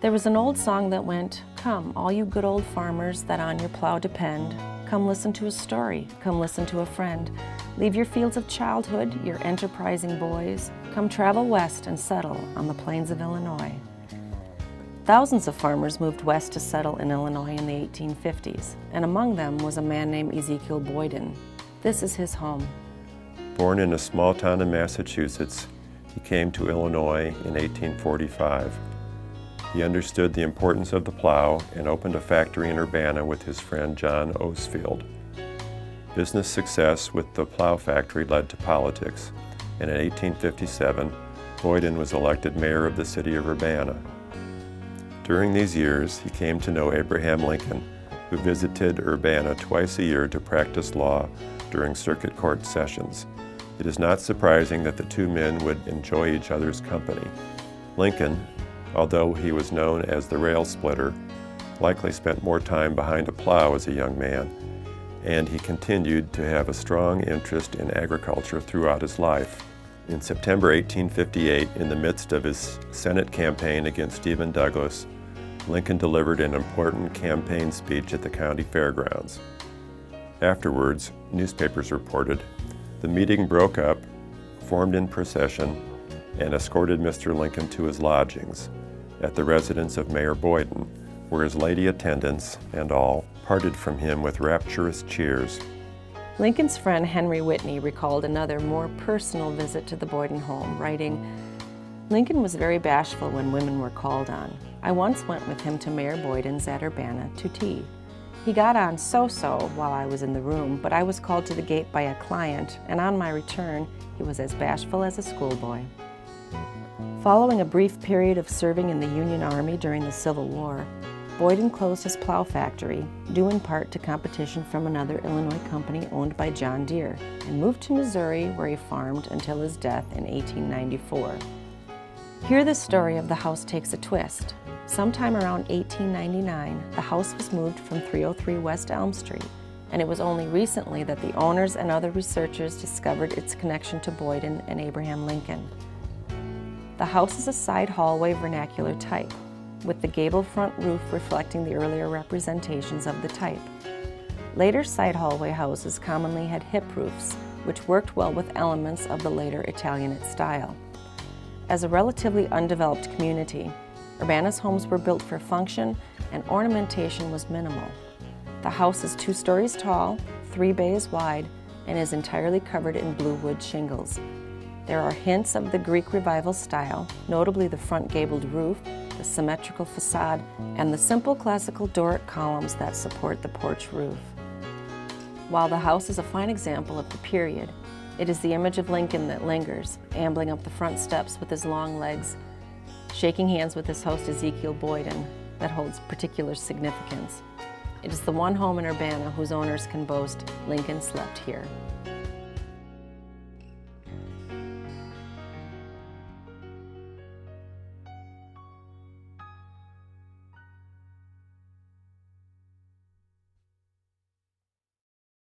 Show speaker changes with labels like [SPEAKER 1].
[SPEAKER 1] There was an old song that went, "Come, all you good old farmers that on your plow depend, come listen to a story, come listen to a friend. Leave your fields of childhood, your enterprising boys, come travel west and settle on the plains of Illinois." Thousands of farmers moved west to settle in Illinois in the 1850s, and among them was a man named Ezekiel Boyden. This is his home.
[SPEAKER 2] Born in a small town in Massachusetts, he came to Illinois in 1845. He understood the importance of the plow and opened a factory in Urbana with his friend John Osefield. Business success with the plow factory led to politics, and in 1857, Boyden was elected mayor of the city of Urbana. During these years, he came to know Abraham Lincoln, who visited Urbana twice a year to practice law during circuit court sessions. It is not surprising that the two men would enjoy each other's company. Lincoln, although he was known as the rail splitter, likely spent more time behind a plow as a young man, and he continued to have a strong interest in agriculture throughout his life. In September 1858, in the midst of his Senate campaign against Stephen Douglas, Lincoln delivered an important campaign speech at the county fairgrounds. Afterwards, newspapers reported, the meeting broke up, formed in procession, and escorted Mr. Lincoln to his lodgings at the residence of Mayor Boyden, where his lady attendants and all parted from him with rapturous cheers.
[SPEAKER 1] Lincoln's friend Henry Whitney recalled another, more personal visit to the Boyden home, writing, "Lincoln was very bashful when women were called on. I once went with him to Mayor Boyden's at Urbana to tea. He got on so-so while I was in the room, but I was called to the gate by a client, and on my return, he was as bashful as a schoolboy." Following a brief period of serving in the Union Army during the Civil War, Boyden closed his plow factory, due in part to competition from another Illinois company owned by John Deere, and moved to Missouri, where he farmed until his death in 1894. Here the story of the house takes a twist. Sometime around 1899, the house was moved from 303 West Elm Street, and it was only recently that the owners and other researchers discovered its connection to Boyden and Abraham Lincoln. The house is a side hallway vernacular type, with the gable front roof reflecting the earlier representations of the type. Later side hallway houses commonly had hip roofs, which worked well with elements of the later Italianate style. As a relatively undeveloped community, Urbana's homes were built for function and ornamentation was minimal. The house is 2 stories tall, 3 bays wide, and is entirely covered in blue wood shingles. There are hints of the Greek Revival style, notably the front gabled roof, the symmetrical facade, and the simple classical Doric columns that support the porch roof. While the house is a fine example of the period, it is the image of Lincoln that lingers, ambling up the front steps with his long legs, shaking hands with his host Ezekiel Boyden, that holds particular significance. It is the one home in Urbana whose owners can boast, "Lincoln slept here."